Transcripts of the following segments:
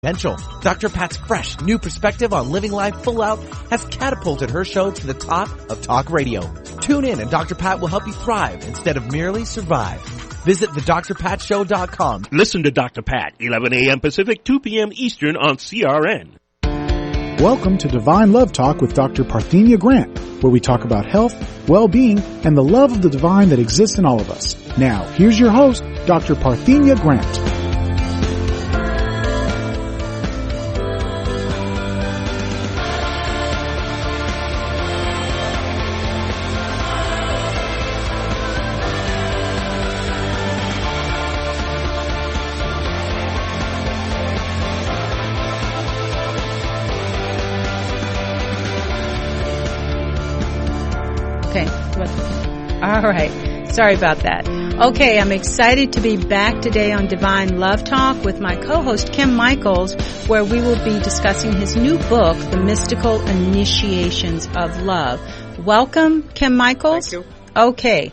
Potential. Dr. Pat's fresh, new perspective on living life full out has catapulted her show to the top of talk radio. Tune in and Dr. Pat will help you thrive instead of merely survive. Visit thedrpatshow.com. Listen to Dr. Pat, 11 a.m. Pacific, 2 p.m. Eastern on CRN. Welcome to Divine Love Talk with Dr. Parthenia Grant, where we talk about health, well-being, and the love of the divine that exists in all of us. Now, here's your host, Dr. Parthenia Grant. All right. Sorry about that. Okay, I'm excited to be back today on Divine Love Talk with my co-host Kim Michaels, where we will be discussing his new book, The Mystical Initiations of Love. Welcome, Kim Michaels. Thank you. Okay.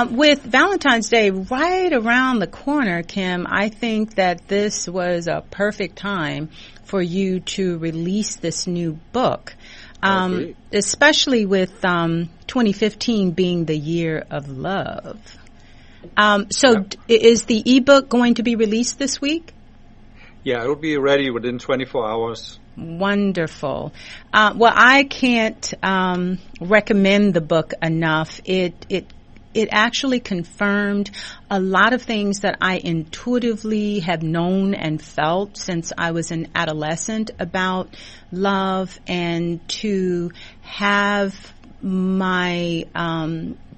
With Valentine's Day right around the corner, Kim, I think that this was a perfect time for you to release this new book. Especially with 2015 being the year of love. Is the ebook going to be released this week? Yeah, it will be ready within 24 hours. Wonderful. Well, I can't recommend the book enough. It actually confirmed a lot of things that I intuitively have known and felt since I was an adolescent about love, and to have my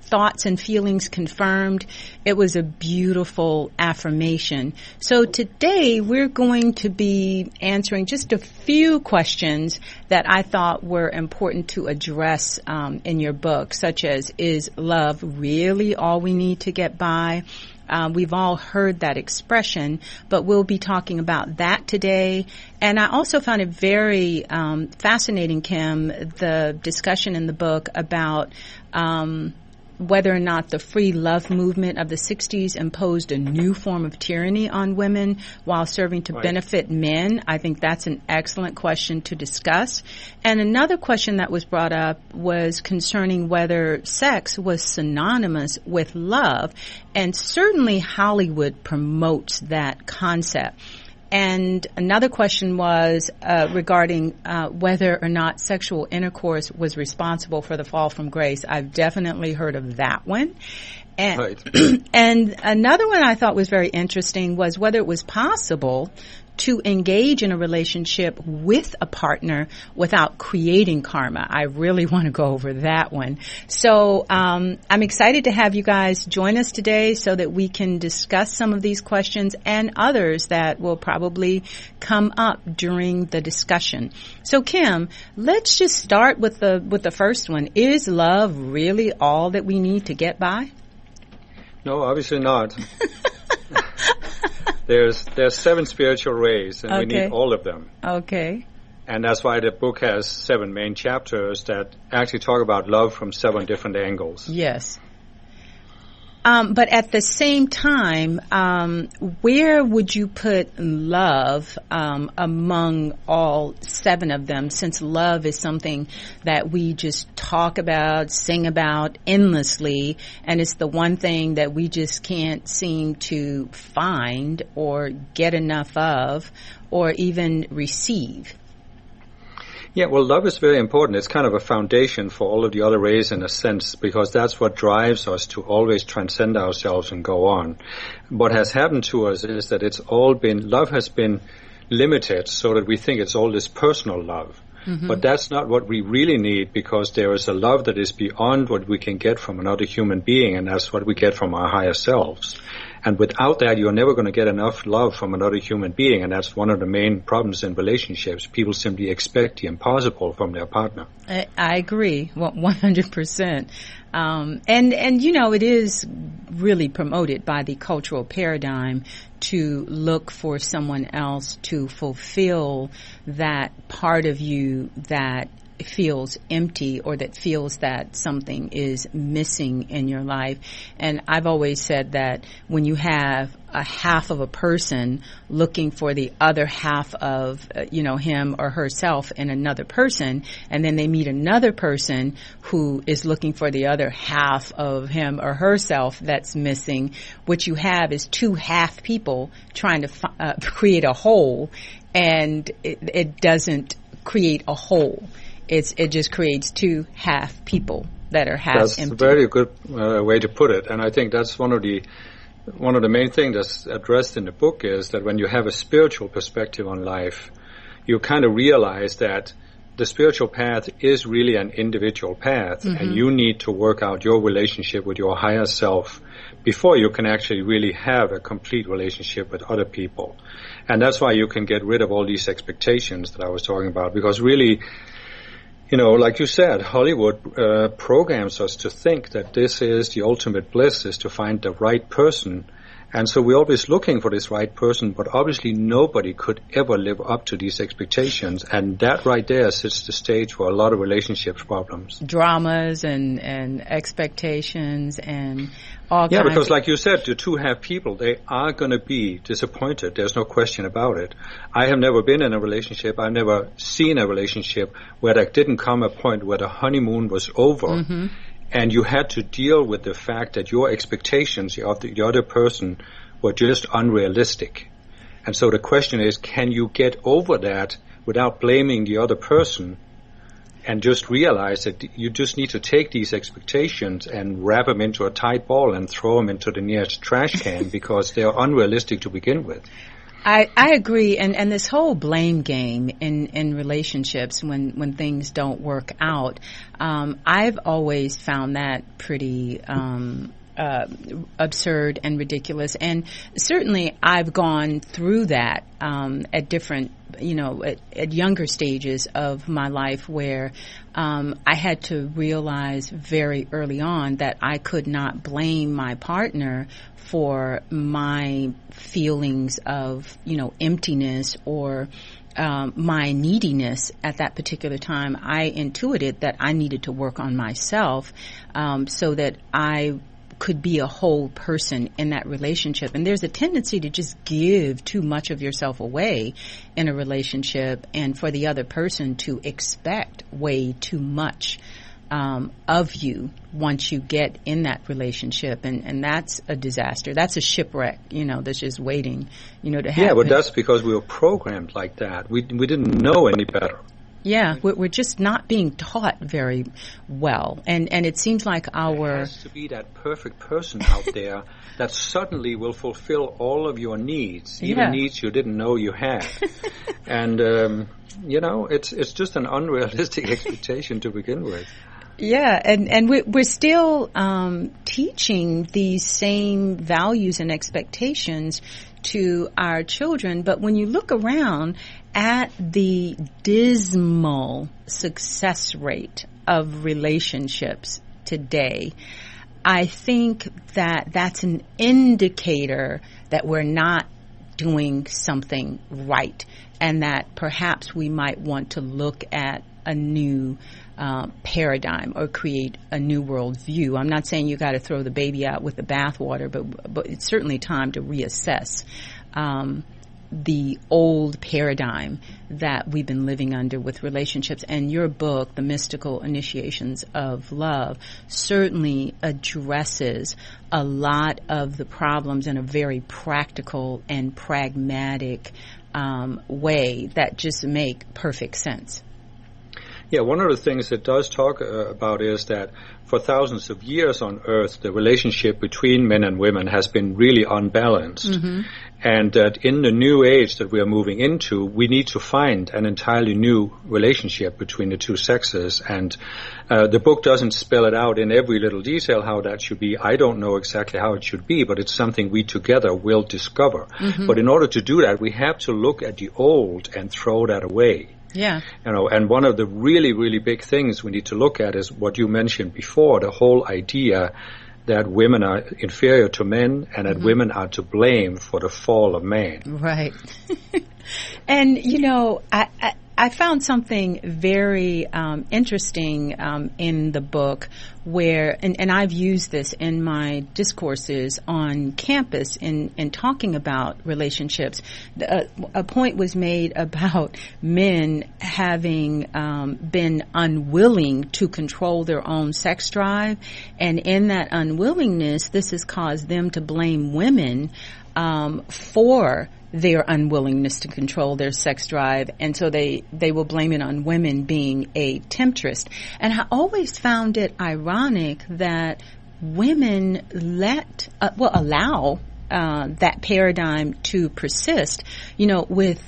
thoughts and feelings confirmed, it was a beautiful affirmation. So today we're going to be answering just a few questions that I thought were important to address in your book, such as, is love really all we need to get by? We've all heard that expression, but we'll be talking about that today. And I also found it very fascinating, Kim, the discussion in the book about whether or not the free love movement of the 60s imposed a new form of tyranny on women while serving to benefit men. I think that's an excellent question to discuss. And another question that was brought up was concerning whether sex was synonymous with love. And certainly Hollywood promotes that concept. And another question was regarding whether or not sexual intercourse was responsible for the fall from grace. I've definitely heard of that one. And, and another one I thought was very interesting was whether it was possible to engage in a relationship with a partner without creating karma. I really want to go over that one. So I'm excited to have you guys join us today so that we can discuss some of these questions and others that will probably come up during the discussion. So Kim, let's just start with the first one. Is love really all that we need to get by? No, obviously not. There's 7 spiritual ways, and we need all of them. Okay. And that's why the book has 7 main chapters that actually talk about love from 7 different angles. Yes. But at the same time, where would you put love among all 7 of them, since love is something that we just talk about, sing about endlessly, and it's the one thing that we just can't seem to find or get enough of or even receive? Yeah, well, love is very important. It's kind of a foundation for all of the other ways in a sense, because that's what drives us to always transcend ourselves and go on. What has happened to us is that love has been limited so that we think it's all this personal love. Mm-hmm. But that's not what we really need, because there is a love that is beyond what we can get from another human being, and that's what we get from our higher selves. And without that, you're never going to get enough love from another human being, and that's one of the main problems in relationships. People simply expect the impossible from their partner. I agree, 100%. And you know, it is really promoted by the cultural paradigm to look for someone else to fulfill that part of you that feels empty or that feels that something is missing in your life. And I've always said that when you have a half of a person looking for the other half of, him or herself in another person, and then they meet another person who is looking for the other half of him or herself that's missing, what you have is two half people trying to create a whole, and it doesn't create a whole. It just creates two half people that are half empty. That's a very good way to put it, and I think that's one of the main things that's addressed in the book is that when you have a spiritual perspective on life, you kind of realize that the spiritual path is really an individual path, and you need to work out your relationship with your higher self before you can actually really have a complete relationship with other people. And that's why you can get rid of all these expectations that I was talking about, because really, like you said, Hollywood programs us to think that this is the ultimate bliss, is to find the right person. And so we're always looking for this right person, but obviously nobody could ever live up to these expectations. And that right there sets the stage for a lot of relationships problems. Dramas and expectations and all kinds. Yeah, because like you said, the two half people, they are going to be disappointed. There's no question about it. I have never been in a relationship. I've never seen a relationship where there didn't come a point where the honeymoon was over. And you had to deal with the fact that your expectations of the other person were just unrealistic. And so the question is, can you get over that without blaming the other person and just realize that you just need to take these expectations and wrap them into a tight ball and throw them into the nearest trash can because they are unrealistic to begin with? I agree, and this whole blame game in relationships when things don't work out, I've always found that pretty absurd and ridiculous. And certainly I've gone through that at different, at younger stages of my life where I had to realize very early on that I could not blame my partner for my feelings of, emptiness or my neediness at that particular time. I intuited that I needed to work on myself so that I could be a whole person in that relationship. And there's a tendency to just give too much of yourself away in a relationship and for the other person to expect way too much of you once you get in that relationship, and that's a disaster. That's a shipwreck, that's just waiting, to happen. Yeah, but that's because we were programmed like that. We didn't know any better. Yeah, we're just not being taught very well, and it seems like There has to be that perfect person out there that suddenly will fulfill all of your needs, even needs you didn't know you had. And it's just an unrealistic expectation to begin with. Yeah, and we're still teaching these same values and expectations to our children, but when you look around at the dismal success rate of relationships today, I think that that's an indicator that we're not doing something right, and that perhaps we might want to look at a new paradigm or create a new worldview. I'm not saying you got to throw the baby out with the bathwater, but it's certainly time to reassess the old paradigm that we've been living under with relationships. And your book, The Mystical Initiations of Love, certainly addresses a lot of the problems in a very practical and pragmatic way that just make perfect sense. Yeah, one of the things it does talk about is that for thousands of years on Earth, the relationship between men and women has been really unbalanced. And that in the new age that we are moving into, we need to find an entirely new relationship between the two sexes. And the book doesn't spell it out in every little detail how that should be. I don't know exactly how it should be, but it's something we together will discover. But in order to do that, we have to look at the old and throw that away. Yeah. And one of the really, really big things we need to look at is what you mentioned before, the whole idea that women are inferior to men and that women are to blame for the fall of man. Right. And, I found something very interesting in the book where, and I've used this in my discourses on campus in talking about relationships. A point was made about men having been unwilling to control their own sex drive, and in that unwillingness, this has caused them to blame women for their unwillingness to control their sex drive, and so they will blame it on women being a temptress. And I always found it ironic that women allow that paradigm to persist. You know, with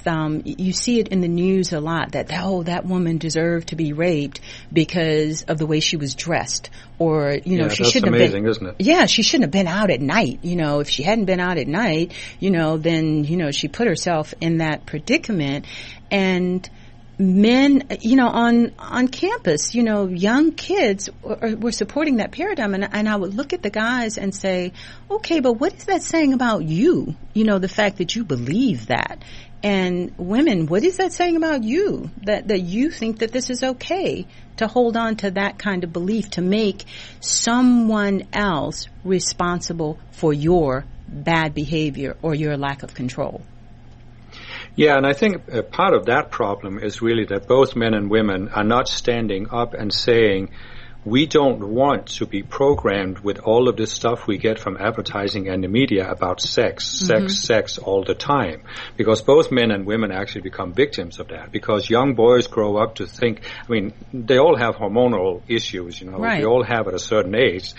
you see it in the news a lot that that woman deserved to be raped because of the way she was dressed, or she shouldn't have been. Isn't it? Yeah, she shouldn't have been out at night. If she hadn't been out at night, then she put herself in that predicament. And men, on campus, young kids were supporting that paradigm, and I would look at the guys and say, okay, but what is that saying about you? The fact that you believe that. And women, what is that saying about you? That you think that this is okay to hold on to that kind of belief, to make someone else responsible for your bad behavior or your lack of control. Yeah, and I think part of that problem is really that both men and women are not standing up and saying, we don't want to be programmed with all of this stuff we get from advertising and the media about sex all the time. Because both men and women actually become victims of that. Because young boys grow up to think, they all have hormonal issues, Right. We all have at a certain age.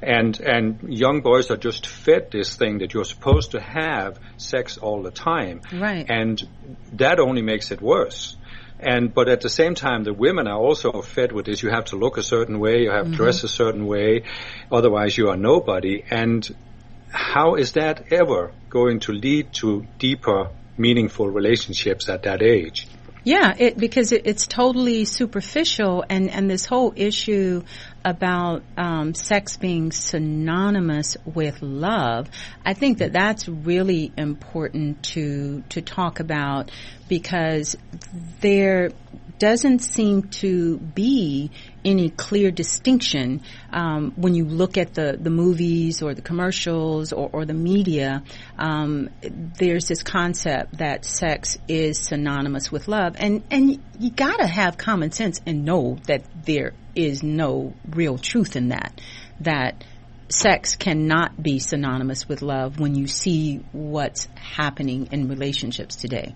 And young boys are just fed this thing that you're supposed to have sex all the time. Right. And that only makes it worse. But at the same time, the women are also fed with this. You have to look a certain way, you have to dress a certain way, otherwise you are nobody. And how is that ever going to lead to deeper, meaningful relationships at that age? Yeah, because it's totally superficial, and this whole issue about sex being synonymous with love, I think that's really important to talk about, because there doesn't seem to be any clear distinction when you look at the movies or the commercials or the media. There's this concept that sex is synonymous with love, and you gotta have common sense and know that there is no real truth in that sex cannot be synonymous with love when you see what's happening in relationships today.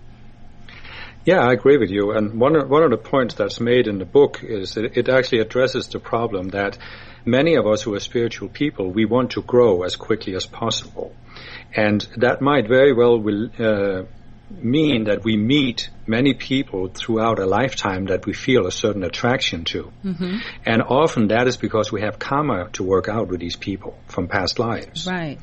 Yeah, I agree with you. And one of the points that's made in the book is that it actually addresses the problem that many of us who are spiritual people, we want to grow as quickly as possible. And that might very well mean that we meet many people throughout a lifetime that we feel a certain attraction to. Mm-hmm. And often that is because we have karma to work out with these people from past lives. Right.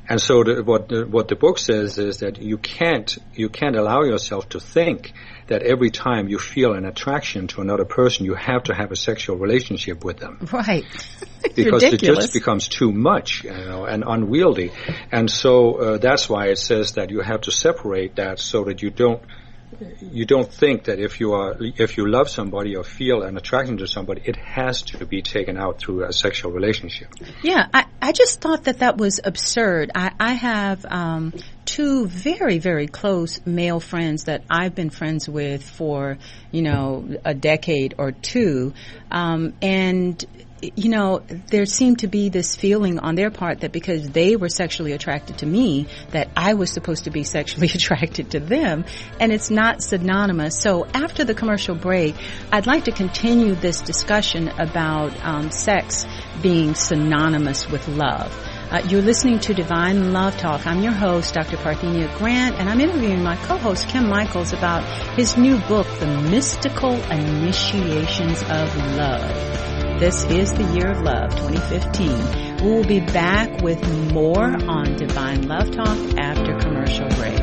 And so what the book says is that you can't allow yourself to think that every time you feel an attraction to another person, you have to have a sexual relationship with them. Right. Because ridiculous. It just becomes too much, and unwieldy. And so that's why it says that you have to separate that so that you don't think that if you love somebody or feel an attraction to somebody, it has to be taken out through a sexual relationship. Yeah, I just thought that was absurd. I have two very, very close male friends that I've been friends with for, a decade or two. And there seemed to be this feeling on their part that because they were sexually attracted to me, that I was supposed to be sexually attracted to them, and it's not synonymous. So after the commercial break, I'd like to continue this discussion about sex being synonymous with love. You're listening to Divine Love Talk. I'm your host, Dr. Parthenia Grant, and I'm interviewing my co-host, Kim Michaels, about his new book, The Mystical Initiations of Love. This is the Year of Love, 2015. We will be back with more on Divine Love Talk after commercial break.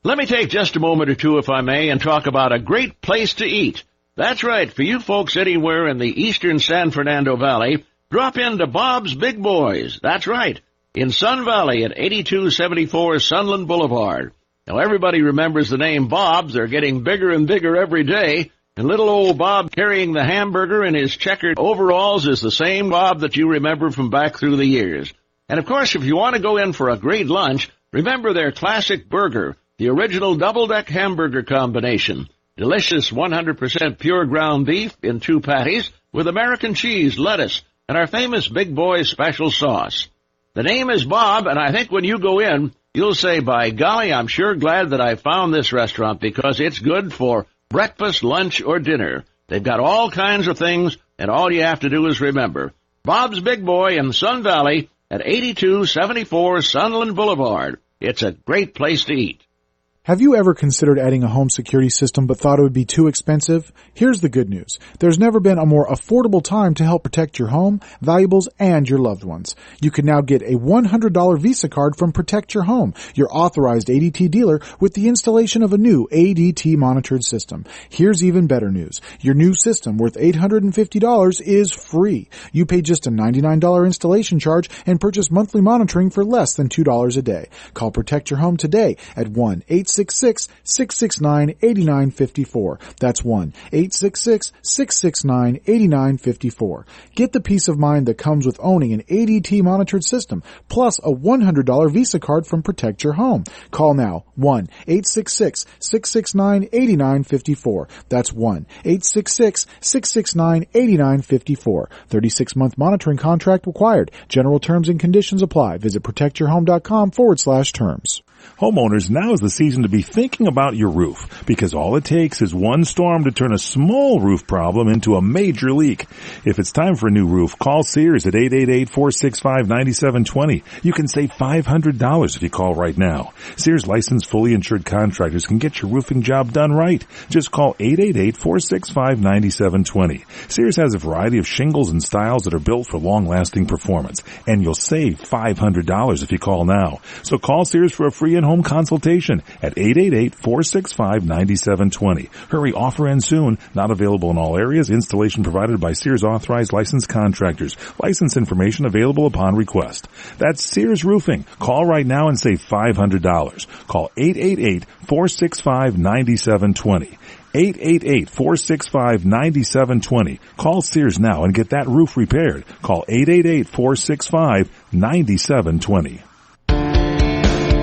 Let me take just a moment or two, if I may, and talk about a great place to eat. That's right, for you folks anywhere in the eastern San Fernando Valley, drop into Bob's Big Boys. That's right, in Sun Valley at 8274 Sunland Boulevard. Now, everybody remembers the name Bob's. They're getting bigger and bigger every day. And little old Bob carrying the hamburger in his checkered overalls is the same Bob that you remember from back through the years. And, of course, if you want to go in for a great lunch, remember their classic burger, the original double-deck hamburger combination. Delicious 100% pure ground beef in 2 patties with American cheese, lettuce, and our famous Big Boy special sauce. The name is Bob, and I think when you go in, you'll say, by golly, I'm sure glad that I found this restaurant because it's good for breakfast, lunch, or dinner. They've got all kinds of things, and all you have to do is remember. Bob's Big Boy in Sun Valley at 8274 Sunland Boulevard. It's a great place to eat. Have you ever considered adding a home security system but thought it would be too expensive? Here's the good news. There's never been a more affordable time to help protect your home, valuables, and your loved ones. You can now get a $100 Visa card from Protect Your Home, your authorized ADT dealer, with the installation of a new ADT monitored system. Here's even better news. Your new system, worth $850, is free. You pay just a $99 installation charge and purchase monthly monitoring for less than $2 a day. Call Protect Your Home today at 1-866-669-8954. That's 1-866-669-8954. Get the peace of mind that comes with owning an ADT monitored system, plus a $100 Visa card from Protect Your Home. Call now, 1-866-669-8954. That's 1-866-669-8954. 36-month monitoring contract required. General terms and conditions apply. Visit protectyourhome.com/terms. Homeowners, now is the season to be thinking about your roof, because all it takes is one storm to turn a small roof problem into a major leak. If it's time for a new roof, call Sears at 888-465-9720. You can save $500 if you call right now. Sears licensed, fully insured contractors can get your roofing job done right. Just call 888-465-9720. Sears has a variety of shingles and styles that are built for long-lasting performance, and you'll save $500 if you call now. So call Sears for a free in-home consultation at 888-465-9720. Hurry, offer ends soon. Not available in all areas. Installation provided by Sears authorized licensed contractors. License information available upon request. That's Sears Roofing. Call right now and save $500. Call 888-465-9720. 888-465-9720. Call Sears now and get that roof repaired. Call 888-465-9720.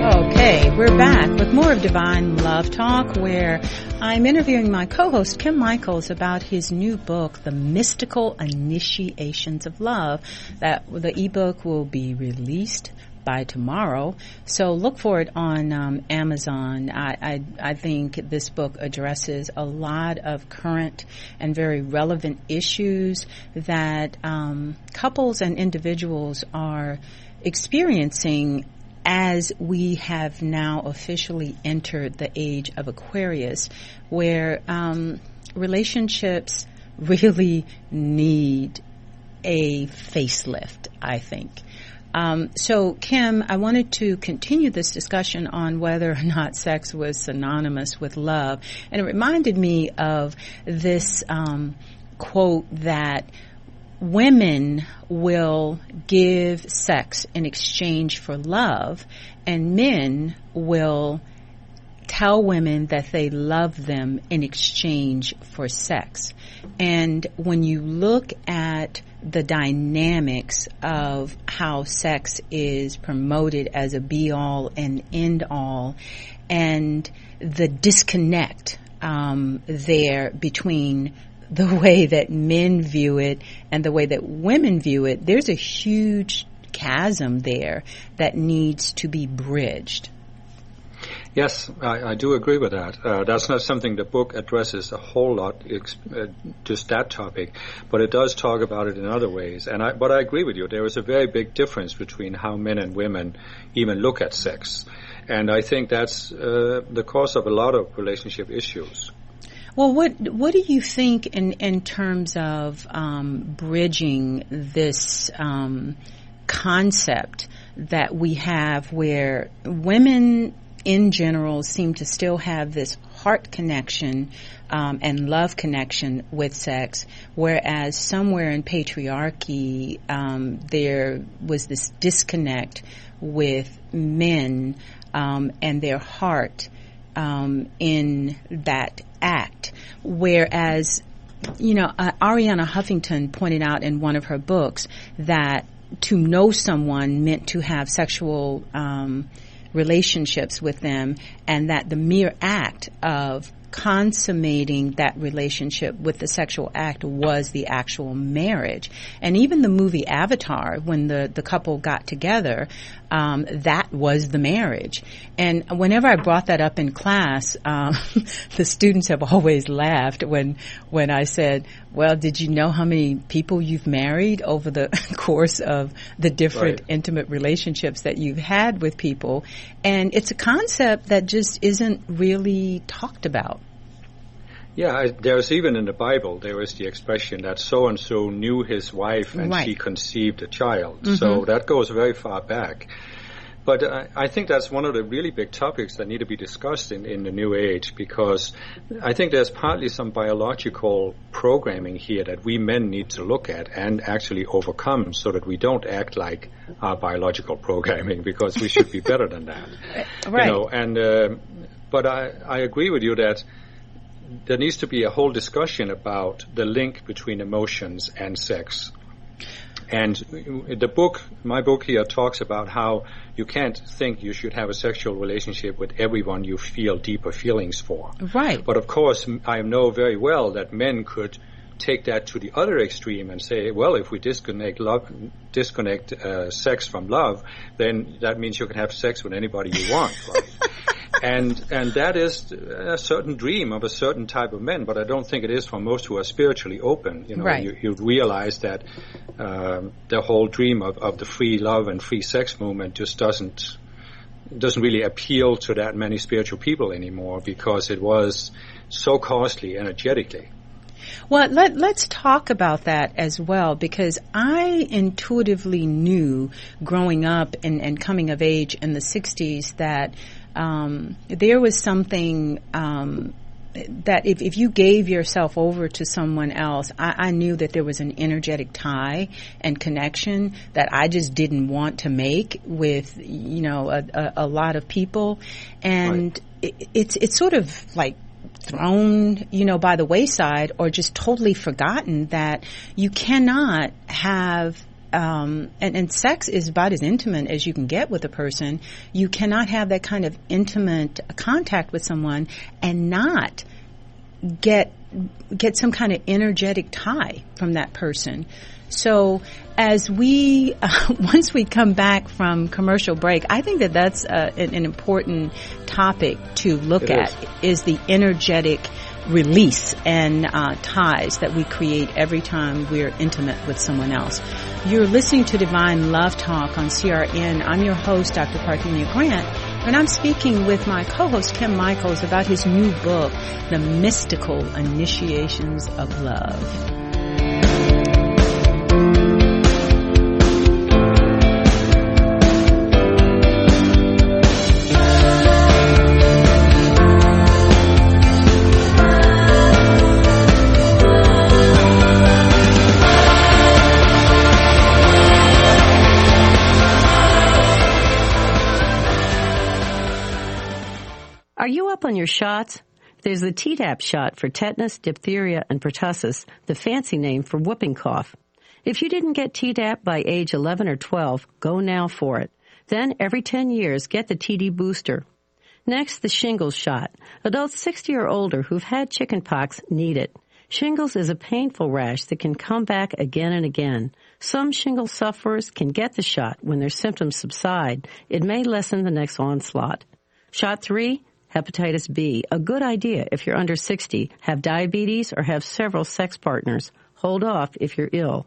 Okay, we're back with more of Divine Love Talk, where I'm interviewing my co-host, Kim Michaels, about his new book, The Mystical Initiations of Love. That the ebook will be released by tomorrow, so look for it on Amazon. I think this book addresses a lot of current and very relevant issues that couples and individuals are experiencing as we have now officially entered the age of Aquarius, where relationships really need a facelift, I think. So, Kim, I wanted to continue this discussion on whether or not sex was synonymous with love. And it reminded me of this quote that women will give sex in exchange for love, and men will tell women that they love them in exchange for sex. And when you look at the dynamics of how sex is promoted as a be-all and end-all, and the disconnect there between the way that men view it and the way that women view it, there's a huge chasm there that needs to be bridged. Yes, I do agree with that. That's not something the book addresses a whole lot, just that topic, but it does talk about it in other ways. But I agree with you. There is a very big difference between how men and women even look at sex. And I think that's the cause of a lot of relationship issues. Well, what do you think in terms of bridging this concept that we have where women in general seem to still have this heart connection and love connection with sex, whereas somewhere in patriarchy there was this disconnect with men and their heart in that act. Whereas, Arianna Huffington pointed out in one of her books that to know someone meant to have sexual relationships with them, and that the mere act of consummating that relationship with the sexual act was the actual marriage. And even the movie Avatar, when the couple got together, that was the marriage. And whenever I brought that up in class, the students have always laughed when I said, well, did you know how many people you've married over the course of the different intimate relationships that you've had with people? And it's a concept that just isn't really talked about. Yeah, there's even in the Bible, there is the expression that so-and-so knew his wife and she conceived a child. Mm-hmm. So that goes very far back. But I think that's one of the really big topics that need to be discussed in the new age, because I think there's partly some biological programming here that we men need to look at and actually overcome, so that we don't act like our biological programming, because we should be better than that. Right. But I agree with you that there needs to be a whole discussion about the link between emotions and sex. And my book here talks about how you can't think you should have a sexual relationship with everyone you feel deeper feelings for. Right. But of course, I know very well that men could take that to the other extreme and say, well, if we disconnect sex from love, then that means you can have sex with anybody you want, right? And that is a certain dream of a certain type of men, but I don't think it is for most who are spiritually open. You realize that the whole dream of the free love and free sex movement just doesn't really appeal to that many spiritual people anymore, because it was so costly energetically. Well, let's talk about that as well, because I intuitively knew growing up and coming of age in the 60s that there was something that if you gave yourself over to someone else, I knew that there was an energetic tie and connection that I just didn't want to make with, a lot of people. And it's sort of like thrown, by the wayside, or just totally forgotten that you cannot have and sex is about as intimate as you can get with a person. You cannot have that kind of intimate contact with someone and not get some kind of energetic tie from that person. So as once we come back from commercial break, I think that that's an important topic to look at, is the energetic release and ties that we create every time we're intimate with someone else. You're listening to Divine Love Talk on CRN. I'm your host, Dr. Parthenia Grant, and I'm speaking with my co-host, Kim Michaels, about his new book, The Mystical Initiations of Love. Are you up on your shots? There's the Tdap shot for tetanus, diphtheria, and pertussis, the fancy name for whooping cough. If you didn't get Tdap by age 11 or 12, go now for it. Then, every 10 years, get the TD booster. Next, the shingles shot. Adults 60 or older who've had chickenpox need it. Shingles is a painful rash that can come back again and again. Some shingles sufferers can get the shot when their symptoms subside. It may lessen the next onslaught. Shot 3, hepatitis B. A good idea if you're under 60, have diabetes, or have several sex partners. Hold off if you're ill.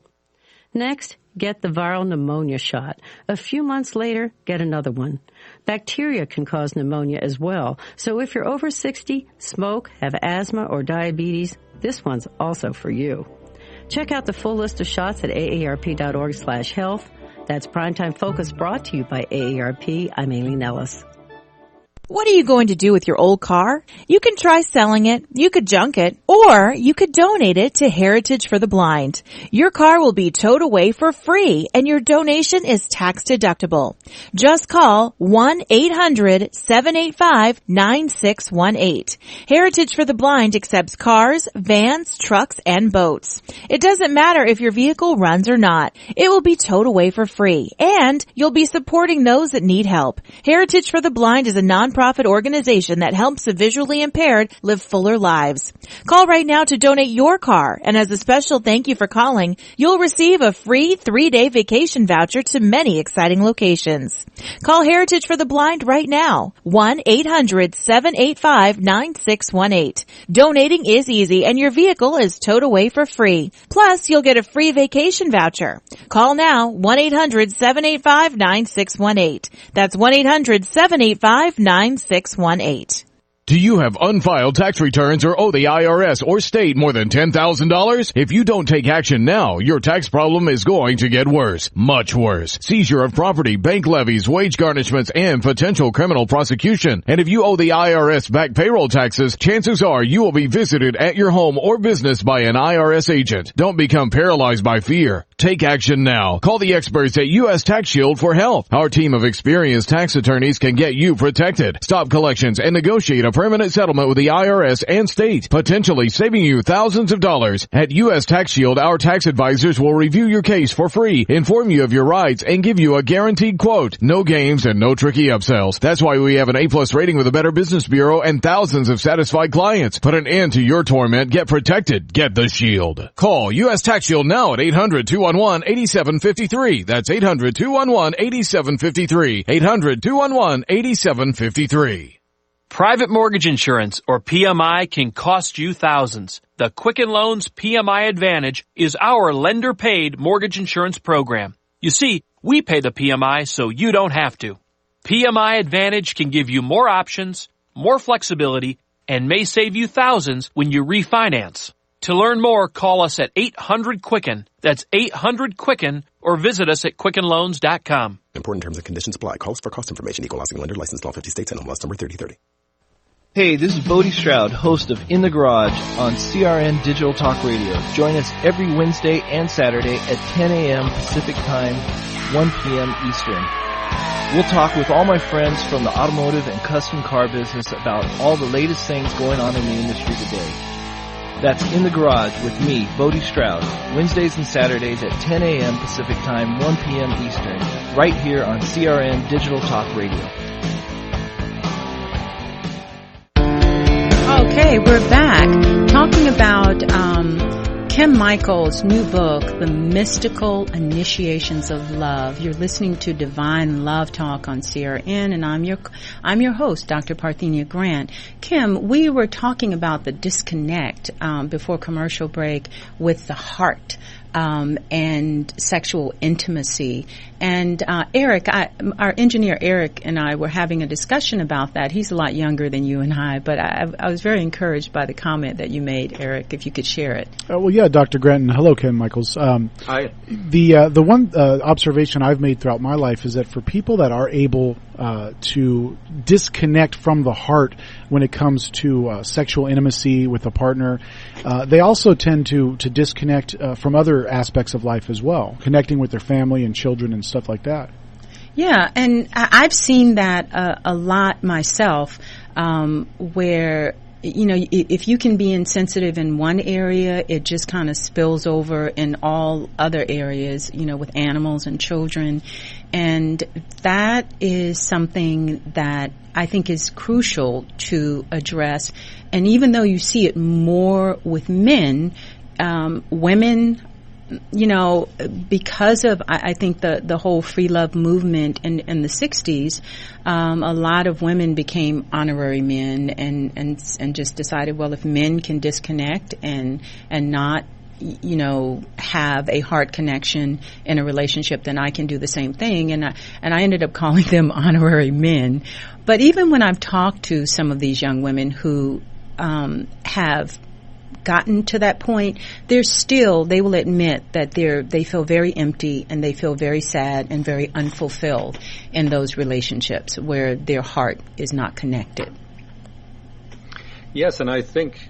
Next, get the viral pneumonia shot. A few months later, get another one. Bacteria can cause pneumonia as well, so if you're over 60, smoke, have asthma, or diabetes, this one's also for you. Check out the full list of shots at aarp.org/health. That's Primetime Focus, brought to you by AARP. I'm Aileen Ellis. What are you going to do with your old car? You can try selling it, you could junk it, or you could donate it to Heritage for the Blind. Your car will be towed away for free, and your donation is tax deductible. Just call 1-800-785-9618. Heritage for the Blind accepts cars, vans, trucks, and boats. It doesn't matter if your vehicle runs or not. It will be towed away for free, and you'll be supporting those that need help. Heritage for the Blind is a nonprofit organization that helps the visually impaired live fuller lives. Call right now to donate your car, and as a special thank you for calling, you'll receive a free 3-day vacation voucher to many exciting locations. Call Heritage for the Blind right now, 1-800-785-9618. Donating is easy, and your vehicle is towed away for free. Plus, you'll get a free vacation voucher. Call now, 1-800-785-9618. That's 1-800-785-9618. Do you have unfiled tax returns or owe the IRS or state more than $10,000? If you don't take action now, your tax problem is going to get worse. Much worse. Seizure of property, bank levies, wage garnishments, and potential criminal prosecution. And if you owe the IRS back payroll taxes, chances are you will be visited at your home or business by an IRS agent. Don't become paralyzed by fear. Take action now. Call the experts at U.S. Tax Shield for help. Our team of experienced tax attorneys can get you protected, stop collections, and negotiate a permanent settlement with the IRS and state, potentially saving you thousands of dollars. At U.S. Tax Shield, our tax advisors will review your case for free, inform you of your rights, and give you a guaranteed quote. No games and no tricky upsells. That's why we have an A+ rating with the Better Business Bureau and thousands of satisfied clients. Put an end to your torment. Get protected. Get the Shield. Call U.S. Tax Shield now at 800-211-8753. That's 800-211-8753. 800-211-8753. Private mortgage insurance, or PMI, can cost you thousands. The Quicken Loans PMI Advantage is our lender-paid mortgage insurance program. You see, we pay the PMI so you don't have to. PMI Advantage can give you more options, more flexibility, and may save you thousands when you refinance. To learn more, call us at 800-QUICKEN. That's 800-QUICKEN, or visit us at QuickenLoans.com. Important terms and conditions apply. Calls for cost information. Equal housing lender. Licensed in all 50 states. NMLS number 3030. Hey, this is Bodie Stroud, host of In the Garage on CRN Digital Talk Radio. Join us every Wednesday and Saturday at 10 a.m. Pacific Time, 1 p.m. Eastern. We'll talk with all my friends from the automotive and custom car business about all the latest things going on in the industry today. That's In the Garage with me, Bodie Stroud, Wednesdays and Saturdays at 10 a.m. Pacific Time, 1 p.m. Eastern, right here on CRN Digital Talk Radio. Okay, we're back talking about Kim Michaels' new book, The Mystical Initiations of Love. You're listening to Divine Love Talk on CRN, and I'm your host, Dr. Parthenia Grant. Kim, we were talking about the disconnect before commercial break with the heart and sexual intimacy. And Eric, our engineer Eric and I were having a discussion about that. He's a lot younger than you and I, but I was very encouraged by the comment that you made, Eric, if you could share it. Well, yeah, Dr. Grant, and hello, Kim Michaels. Hi. The one observation I've made throughout my life is that for people that are able to disconnect from the heart when it comes to sexual intimacy with a partner, they also tend to disconnect from other aspects of life as well, connecting with their family and children and stuff like that. Yeah, and I've seen that a lot myself, where, you know, if you can be insensitive in one area, it just kind of spills over in all other areas, you know, with animals and children. And that is something that I think is crucial to address. And even though you see it more with men, women, you know, because of, I think the whole free love movement in the 60s, a lot of women became honorary men and just decided, well, if men can disconnect and not, you know, have a heart connection in a relationship, then I can do the same thing. And I ended up calling them honorary men. But even when I've talked to some of these young women who have gotten to that point, they will admit that they feel very empty and they feel very sad and very unfulfilled in those relationships where their heart is not connected. Yes, and I think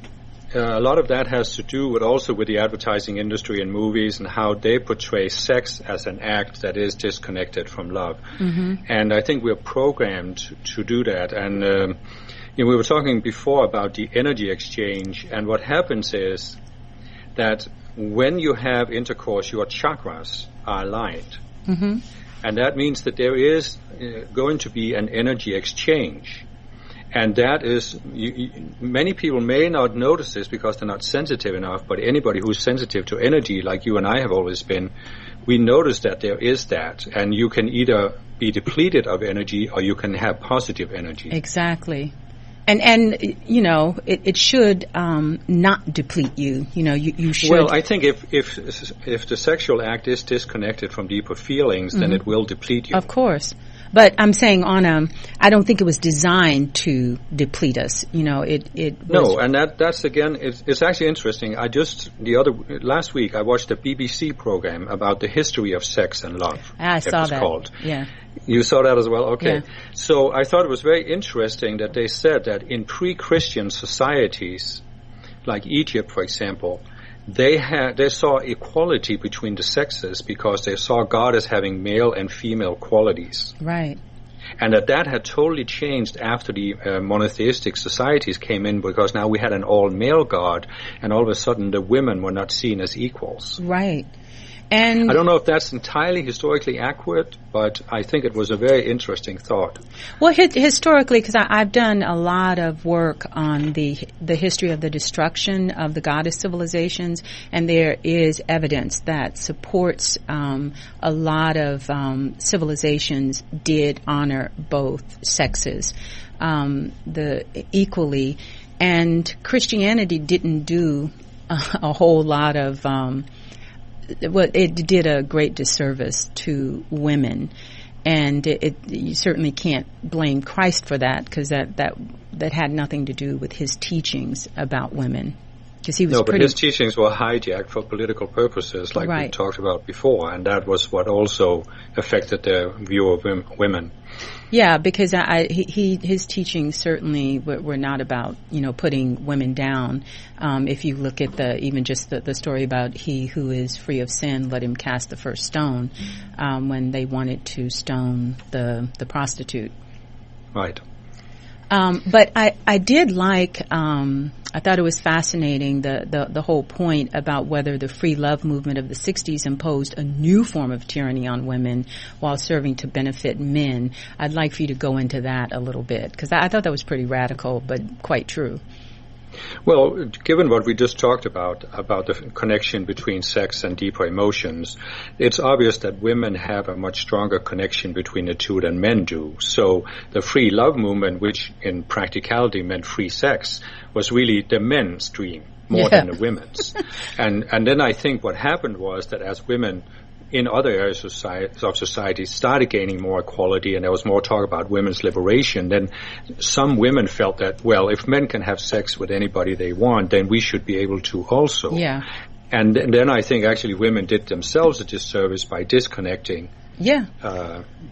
a lot of that has to do with the advertising industry and movies and how they portray sex as an act that is disconnected from love. Mm-hmm. And I think we're programmed to do that. And we were talking before about the energy exchange, and what happens is that when you have intercourse, your chakras are aligned. Mm-hmm. And that means that there is going to be an energy exchange. And that is, many people may not notice this because they're not sensitive enough, but anybody who's sensitive to energy, like you and I have always been, we notice that there is that. And you can either be depleted of energy or you can have positive energy. Exactly. And it should not deplete you. You should. Well, I think if the sexual act is disconnected from deeper feelings, then it will deplete you. Of course. But I'm saying I don't think it was designed to deplete us. No, and that's again, it's actually interesting. Last week I watched a BBC program about the history of sex and love. I saw that. Called. Yeah. You saw that as well? Okay. Yeah. So I thought it was very interesting that they said that in pre-Christian societies, like Egypt, for example, they saw equality between the sexes because they saw God as having male and female qualities. Right. And that had totally changed after the monotheistic societies came in, because now we had an all-male God, and all of a sudden the women were not seen as equals. Right. And I don't know if that's entirely historically accurate, but I think it was a very interesting thought. Well, historically, because I've done a lot of work on the history of the destruction of the goddess civilizations, and there is evidence that supports a lot of civilizations did honor both sexes equally, and Christianity didn't do a whole lot of it did a great disservice to women, and you certainly can't blame Christ for that, because that had nothing to do with his teachings about women. Because he was but his teachings were hijacked for political purposes, like we talked about before, and that was what also affected their view of women. Yeah, because his teachings certainly were not about putting women down. If you look at even just the story about he who is free of sin, let him cast the first stone, when they wanted to stone the prostitute. Right. But I did like, I thought it was fascinating, the whole point about whether the free love movement of the 60s imposed a new form of tyranny on women while serving to benefit men. I'd like for you to go into that a little bit, because I thought that was pretty radical, but quite true. Well, given what we just talked about the connection between sex and deeper emotions, it's obvious that women have a much stronger connection between the two than men do. So the free love movement, which in practicality meant free sex, was really the men's dream more than the women's. And then I think what happened was that as women in other areas of society started gaining more equality, and there was more talk about women's liberation, then some women felt that, well, if men can have sex with anybody they want, then we should be able to also. Yeah. And then I think actually women did themselves a disservice by disconnecting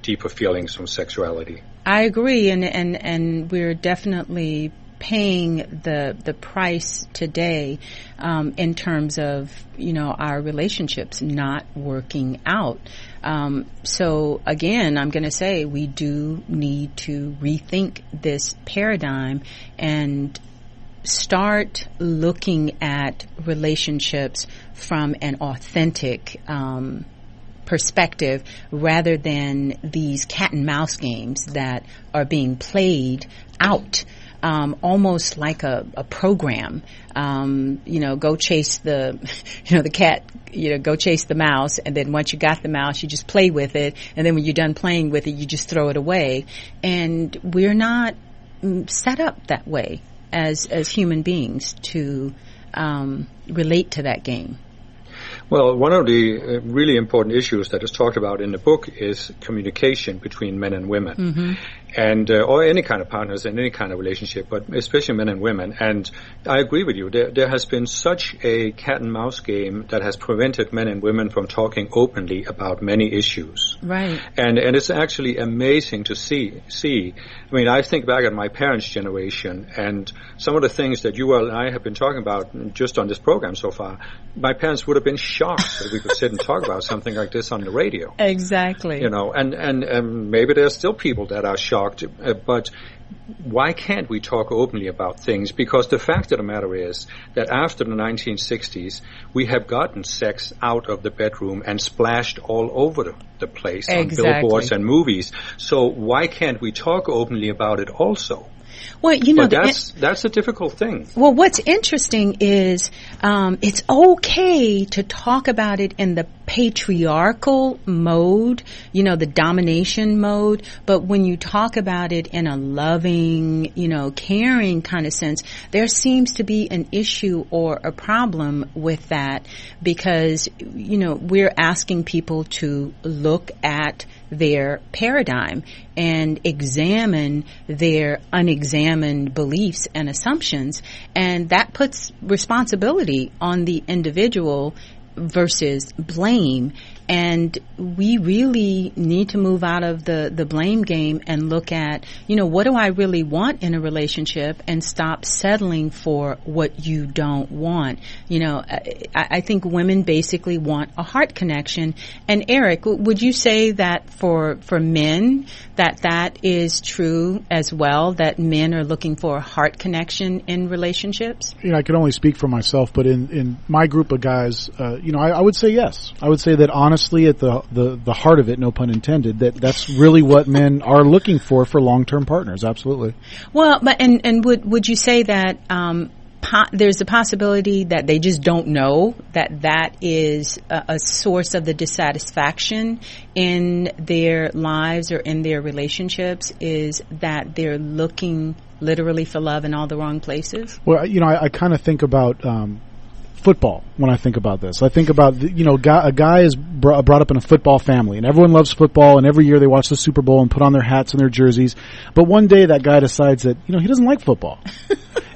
deeper feelings from sexuality. I agree, and we're definitely paying the price today in terms of our relationships not working out. So again, I'm going to say we do need to rethink this paradigm and start looking at relationships from an authentic perspective, rather than these cat and mouse games that are being played out. Almost like a program, go chase the cat, go chase the mouse, and then once you got the mouse, you just play with it, and then when you're done playing with it, you just throw it away. And we're not set up that way as human beings to relate to that game. Well, one of the really important issues that is talked about in the book is communication between men and women. Mm-hmm. and or any kind of partners in any kind of relationship, but especially men and women. And I agree with you. There has been such a cat and mouse game that has prevented men and women from talking openly about many issues. Right. And it's actually amazing to see. I mean, I think back at my parents' generation, and some of the things that you and I have been talking about just on this program so far, my parents would have been shocked that we could sit and talk about something like this on the radio. Exactly. You know, and maybe there's still people that are shocked, but why can't we talk openly about things? Because the fact of the matter is that after the 1960s, we have gotten sex out of the bedroom and splashed all over the place on billboards and movies. So why can't we talk openly about it also? Well, you know, but that's a difficult thing. Well, what's interesting is it's okay to talk about it in the patriarchal mode, you know, the domination mode, but when you talk about it in a loving, you know, caring kind of sense, there seems to be an issue or a problem with that because, you know, we're asking people to look at their paradigm and examine their unexamined beliefs and assumptions, and that puts responsibility on the individual versus blame. And we really need to move out of the blame game and look at, you know, what do I really want in a relationship, and stop settling for what you don't want. You know, I think women basically want a heart connection. And Eric, would you say that for men that is true as well, that men are looking for a heart connection in relationships? You know, I can only speak for myself, but in my group of guys, you know, I would say yes. I would say that honestly, at the heart of it, no pun intended, that's really what men are looking for long-term partners. Absolutely. Well, but and would you say that there's a possibility that they just don't know that is a source of the dissatisfaction in their lives or in their relationships, is that they're looking literally for love in all the wrong places? Well, you know, I kind of think about football when I think about this. I think about, you know, a guy is brought up in a football family, and everyone loves football, and every year they watch the Super Bowl and put on their hats and their jerseys. But one day that guy decides that, you know, he doesn't like football.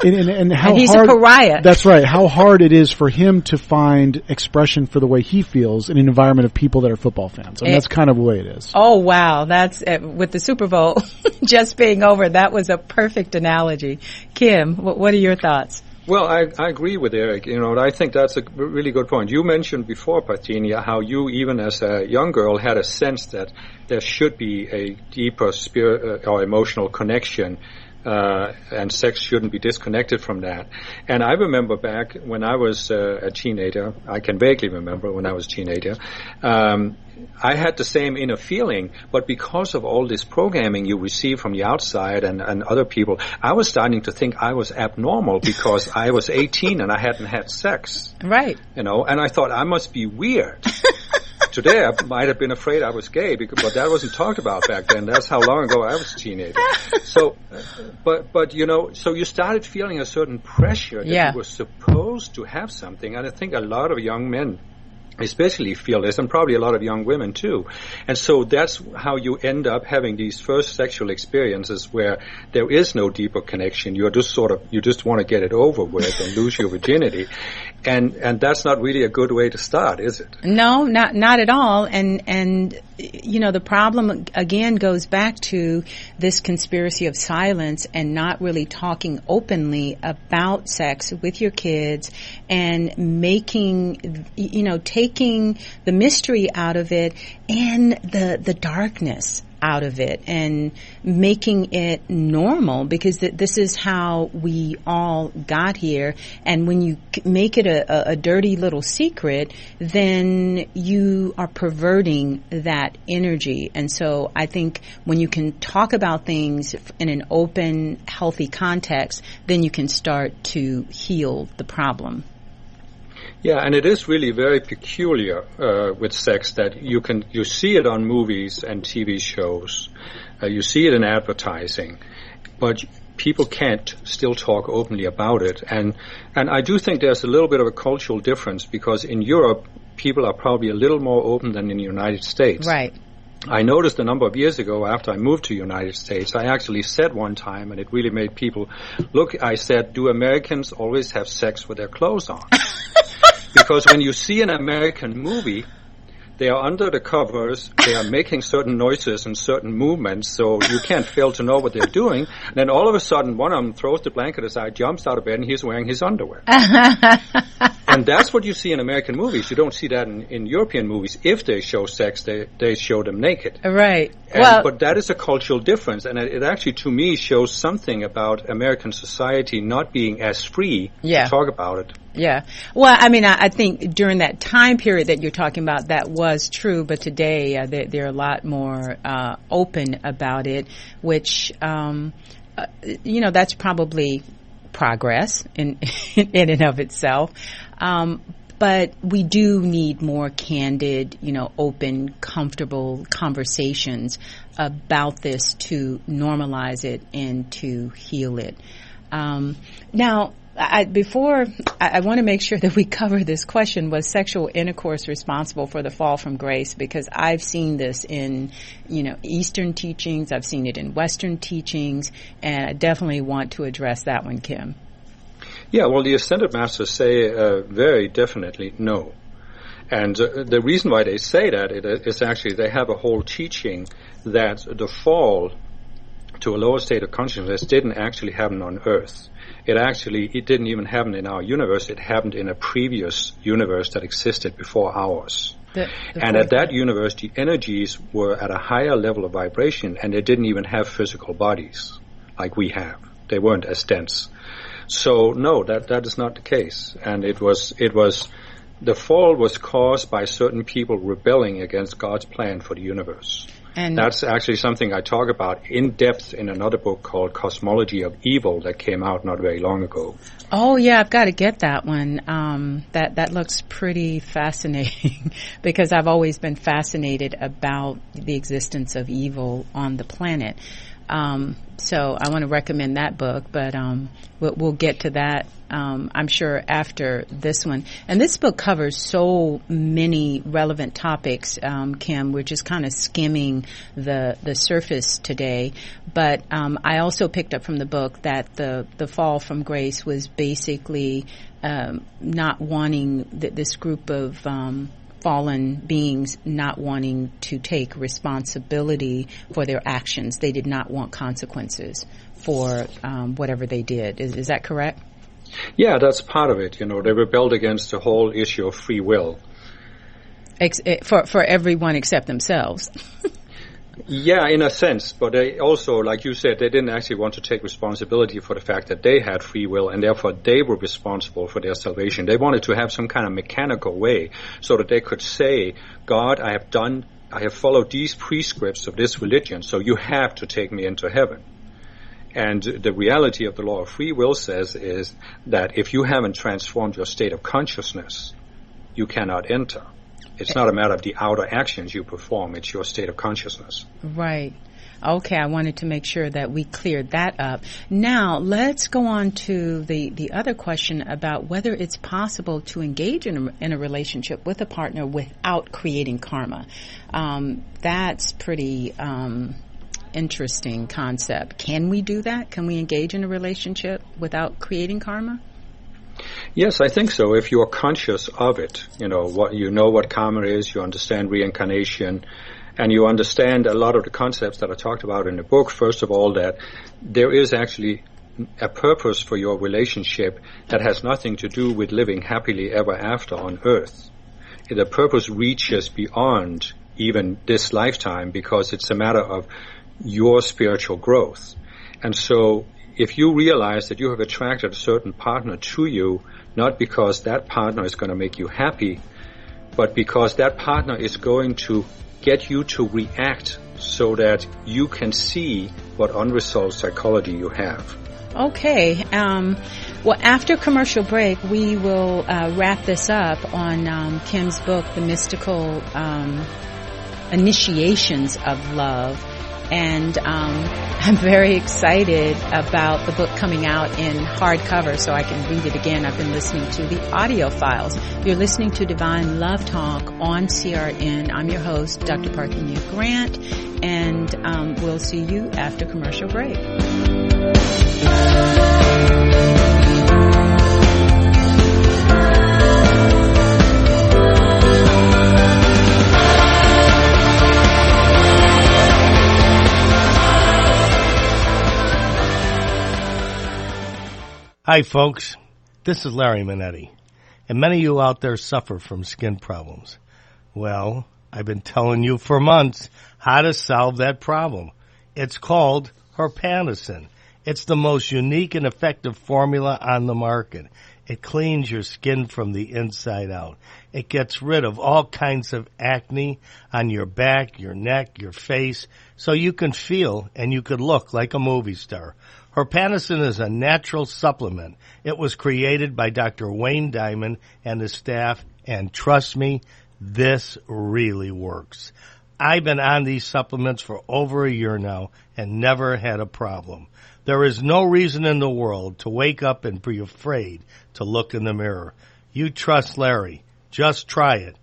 and how and he's hard, a pariah. That's right. How hard it is for him to find expression for the way he feels in an environment of people that are football fans. And that's kind of the way it is. Oh, wow. That's with the Super Bowl just being over. That was a perfect analogy. Kim, what are your thoughts? Well, I agree with Eric. You know, I think that's a really good point. You mentioned before, Parthenia, how you, even as a young girl, had a sense that there should be a deeper spirit or emotional connection, and sex shouldn't be disconnected from that. And I remember back when I was a teenager, I can vaguely remember when I was a teenager, I had the same inner feeling, but because of all this programming you receive from the outside and other people, I was starting to think I was abnormal because I was 18 and I hadn't had sex. Right. You know, and I thought I must be weird. Today I might have been afraid I was gay, but that wasn't talked about back then. That's how long ago I was a teenager. So, but you know, so you started feeling a certain pressure that you were supposed to have something, and I think a lot of young men especially feel this, and probably a lot of young women too. And so that's how you end up having these first sexual experiences where there is no deeper connection. You're just you just want to get it over with and lose your virginity. And that's not really a good way to start, is it? No, not at all. And you know, the problem again goes back to this conspiracy of silence and not really talking openly about sex with your kids, and making, you know, taking the mystery out of it and the darkness out of it, and making it normal, because this is how we all got here. And when you make it a dirty little secret, then you are perverting that energy. And so I think when you can talk about things in an open, healthy context, then you can start to heal the problem. Yeah, and it is really very peculiar with sex that you see it on movies and TV shows, you see it in advertising, but people can't still talk openly about it. And I do think there's a little bit of a cultural difference, because in Europe people are probably a little more open than in the United States. Right. I noticed a number of years ago after I moved to the United States, I actually said one time, and it really made people look, I said, do Americans always have sex with their clothes on? Because when you see an American movie, they are under the covers, they are making certain noises and certain movements, so you can't fail to know what they're doing. And then all of a sudden, one of them throws the blanket aside, jumps out of bed, and he's wearing his underwear. And that's what you see in American movies. You don't see that in European movies. If they show sex, they show them naked. Right. But that is a cultural difference, and it actually, to me, shows something about American society not being as free to talk about it. Yeah. Well, I mean, I think during that time period that you're talking about, that was true, but today they're a lot more open about it, which, that's probably progress in and of itself. But we do need more candid, open, comfortable conversations about this to normalize it and to heal it. Now, I want to make sure that we cover this question: was sexual intercourse responsible for the fall from grace? Because I've seen this in, Eastern teachings, I've seen it in Western teachings, and I definitely want to address that one, Kim. Yeah, well, the Ascended Masters say very definitely no. And the reason why they say that is actually they have a whole teaching that the fall to a lower state of consciousness didn't actually happen on Earth. It didn't even happen in our universe. It happened in a previous universe that existed before ours. And at that universe, the energies were at a higher level of vibration, and they didn't even have physical bodies like we have. They weren't as dense. So no, that is not the case. And it was the fall was caused by certain people rebelling against God's plan for the universe. And that's actually something I talk about in depth in another book called Cosmology of Evil that came out not very long ago. Oh yeah, I've got to get that one. That looks pretty fascinating because I've always been fascinated about the existence of evil on the planet. So I want to recommend that book, but we'll get to that, I'm sure, after this one. And this book covers so many relevant topics, Kim. We're just kind of skimming the surface today. But I also picked up from the book that the fall from grace was basically not wanting this group of fallen beings not wanting to take responsibility for their actions. They did not want consequences for whatever they did. Is that correct? Yeah, that's part of it. They rebelled against the whole issue of free will. For everyone except themselves. Yeah, in a sense, but they also, like you said, they didn't actually want to take responsibility for the fact that they had free will, and therefore they were responsible for their salvation. They wanted to have some kind of mechanical way so that they could say, God, I have followed these prescripts of this religion, so you have to take me into heaven. And the reality of the law of free will says is that if you haven't transformed your state of consciousness, you cannot enter. It's not a matter of the outer actions you perform. It's your state of consciousness. Right. Okay, I wanted to make sure that we cleared that up. Now, let's go on to the other question about whether it's possible to engage in a relationship with a partner without creating karma. That's pretty interesting concept. Can we do that? Can we engage in a relationship without creating karma? Yes, I think so. If you are conscious of it, what karma is, you understand reincarnation, and you understand a lot of the concepts that I talked about in the book. First of all, that there is actually a purpose for your relationship that has nothing to do with living happily ever after on Earth. The purpose reaches beyond even this lifetime because it's a matter of your spiritual growth. And so if you realize that you have attracted a certain partner to you, not because that partner is going to make you happy, but because that partner is going to get you to react so that you can see what unresolved psychology you have. Okay. Well, after commercial break, we will wrap this up on Kim's book, The Mystical Initiations of Love. And I'm very excited about the book coming out in hardcover so I can read it again. I've been listening to the audio files. You're listening to Divine Love Talk on CRN. I'm your host, Dr. Parthenia Grant, and we'll see you after commercial break. Hi folks, this is Larry Minetti, and many of you out there suffer from skin problems. Well, I've been telling you for months how to solve that problem. It's called Herpanasin. It's the most unique and effective formula on the market. It cleans your skin from the inside out. It gets rid of all kinds of acne on your back, your neck, your face, so you can feel and you could look like a movie star. Herpanasin is a natural supplement. It was created by Dr. Wayne Diamond and his staff, and trust me, this really works. I've been on these supplements for over a year now and never had a problem. There is no reason in the world to wake up and be afraid to look in the mirror. You trust Larry. Just try it.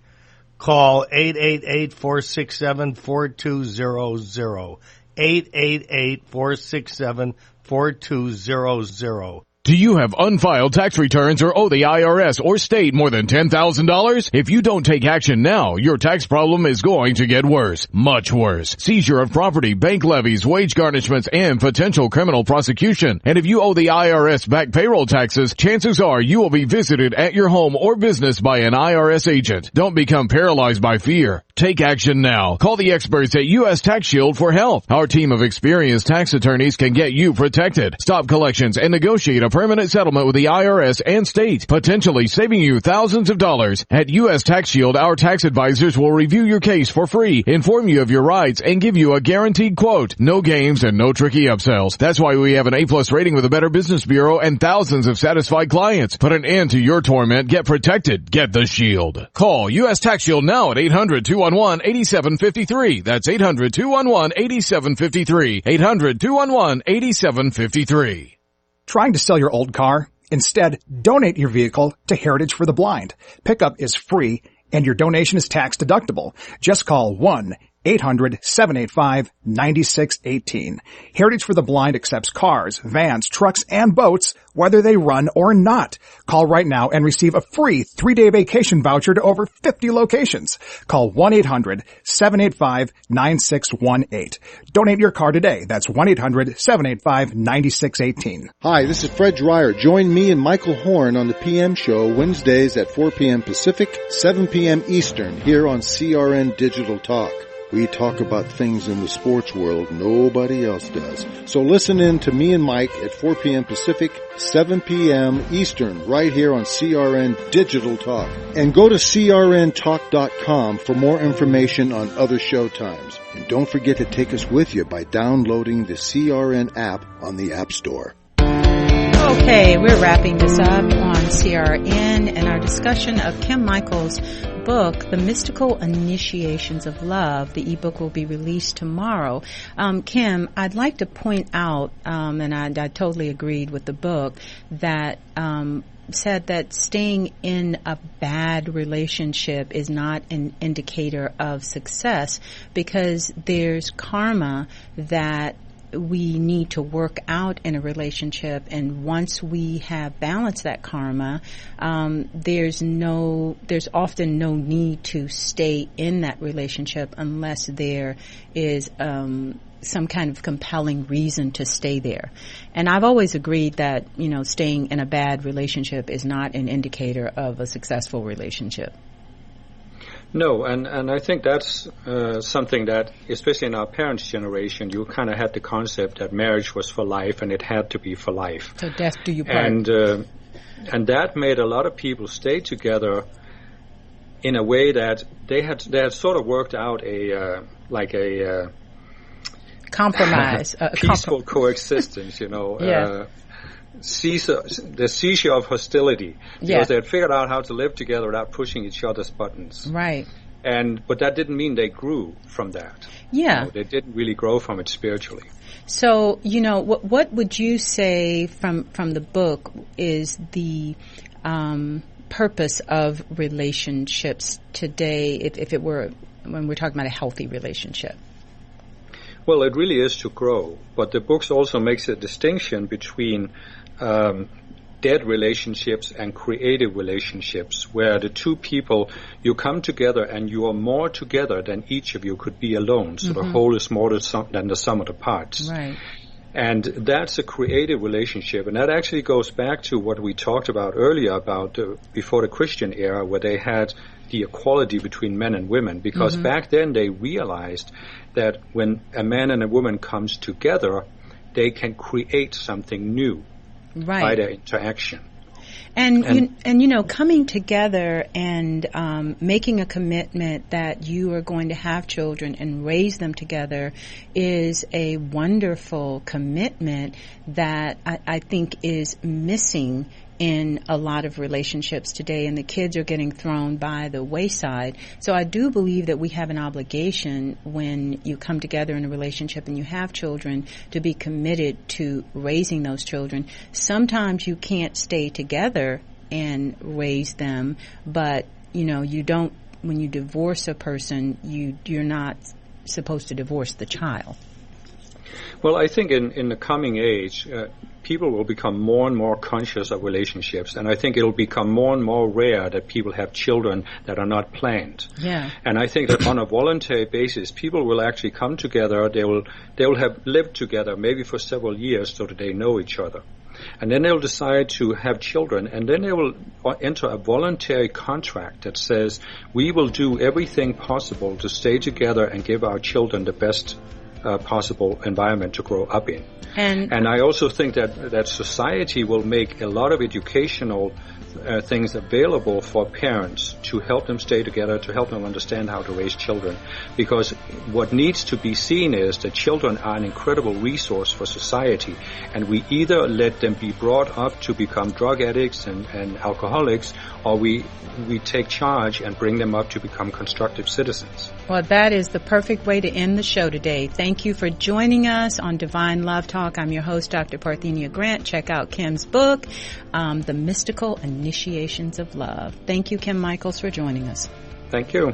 Call 888-467-4200. 888-467-4200. Do you have unfiled tax returns or owe the IRS or state more than $10,000? If you don't take action now, your tax problem is going to get worse. Much worse. Seizure of property, bank levies, wage garnishments, and potential criminal prosecution. And if you owe the IRS back payroll taxes, chances are you will be visited at your home or business by an IRS agent. Don't become paralyzed by fear. Take action now. Call the experts at U.S. Tax Shield for help. Our team of experienced tax attorneys can get you protected, stop collections, and negotiate a permanent settlement with the IRS and state, potentially saving you thousands of dollars. At U.S. Tax Shield, our tax advisors will review your case for free, inform you of your rights, and give you a guaranteed quote. No games and no tricky upsells. That's why we have an A+ rating with the Better Business Bureau and thousands of satisfied clients. Put an end to your torment. Get protected. Get the Shield. Call U.S. Tax Shield now at 800-211-8753. That's 800-211-8753. 800-211-8753. Trying to sell your old car? Instead, donate your vehicle to Heritage for the Blind. Pickup is free and your donation is tax deductible. Just call 1-800-785-9618. Heritage for the Blind accepts cars, vans, trucks, and boats, whether they run or not. Call right now and receive a free 3-day vacation voucher to over 50 locations. Call 1-800-785-9618. Donate your car today. That's 1-800-785-9618. Hi, this is Fred Dreyer. Join me and Michael Horn on the PM show Wednesdays at 4 p.m. Pacific, 7 p.m. Eastern, here on CRN Digital Talk. We talk about things in the sports world nobody else does. So listen in to me and Mike at 4 p.m. Pacific, 7 p.m. Eastern, right here on CRN Digital Talk. And go to crntalk.com for more information on other show times. And don't forget to take us with you by downloading the CRN app on the App Store. Okay, we're wrapping this up on CRN and our discussion of Kim Michaels' book, The Mystical Initiations of Love. The ebook will be released tomorrow. Kim, I'd like to point out, and I totally agreed with the book, that said that staying in a bad relationship is not an indicator of success because there's karma that we need to work out in a relationship, and once we have balanced that karma, there's often no need to stay in that relationship unless there is some kind of compelling reason to stay there. And I've always agreed that, staying in a bad relationship is not an indicator of a successful relationship. No, and I think that's something that, especially in our parents' generation, you kind of had the concept that marriage was for life and it had to be for life. So death do you part. And that made a lot of people stay together in a way that they had sort of worked out a compromise, peaceful coexistence. Yeah. The seizure of hostility, because they had figured out how to live together without pushing each other's buttons. Right. But that didn't mean they grew from that. Yeah. They didn't really grow from it spiritually. So, what would you say from the book is the purpose of relationships today, if it were, when we're talking about a healthy relationship? Well, it really is to grow, but the book also makes a distinction between dead relationships and creative relationships, where the two people, you come together and you are more together than each of you could be alone. So the whole is more than the sum of the parts. Right. And that's a creative relationship. And that actually goes back to what we talked about earlier about before the Christian era, where they had the equality between men and women. Because back then they realized that when a man and a woman comes together, they can create something new. Right. By their interaction. And coming together and making a commitment that you are going to have children and raise them together is a wonderful commitment that I think is missing in a lot of relationships today, and the kids are getting thrown by the wayside. So I do believe that we have an obligation when you come together in a relationship and you have children to be committed to raising those children. Sometimes you can't stay together and raise them, but you don't, when you divorce a person, you're not supposed to divorce the child. Well, I think in the coming age, people will become more and more conscious of relationships, and I think it'll become more and more rare that people have children that are not planned. Yeah. And I think that on a voluntary basis, people will actually come together. They will have lived together maybe for several years so that they know each other. And then they'll decide to have children, and then they will enter a voluntary contract that says, we will do everything possible to stay together and give our children the best possible environment to grow up in. And I also think that society will make a lot of educational things available for parents to help them stay together, to help them understand how to raise children. Because what needs to be seen is that children are an incredible resource for society, and we either let them be brought up to become drug addicts and alcoholics, or we take charge and bring them up to become constructive citizens. Well, that is the perfect way to end the show today. Thank you for joining us on Divine Love Talk. I'm your host, Dr. Parthenia Grant. Check out Kim's book, The Mystical Initiations of Love. Thank you, Kim Michaels, for joining us. Thank you.